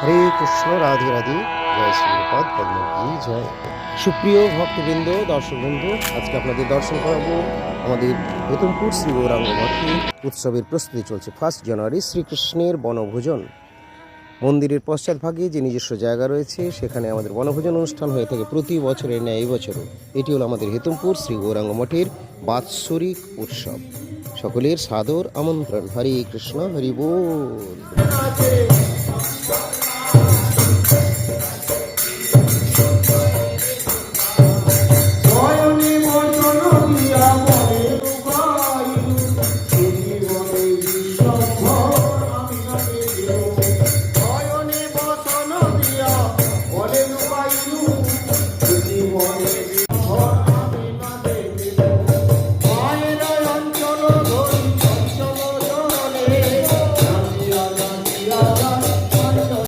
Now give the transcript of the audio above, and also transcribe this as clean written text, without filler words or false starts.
হরে কৃষ্ণ, রাধে রাধে, জয় শ্রীপাদ পদ্মী জয়। সুপ্রিয় ভক্তবৃন্দ, দর্শকবৃন্দ, আজকে আপনাদের দর্শন করাবো আমাদের হেতমপুর শ্রী গৌরাঙ্গ মঠে উৎসবের প্রস্তুতি চলছে। 1 জানুয়ারি শ্রীকৃষ্ণের বনভোজন। মন্দিরের পশ্চাৎভাগে যে নিজস্ব জায়গা রয়েছে সেখানে আমাদের বনভোজন অনুষ্ঠান হয়ে থাকে প্রতি বছরের ন্যায় এই বছরও। এটি হলো আমাদের হেতমপুর শ্রী গৌরাঙ্গ মঠের বাৎসরিক উৎসব। সকলের সাদর আমন্ত্রণ। হরে কৃষ্ণ, হরি বল।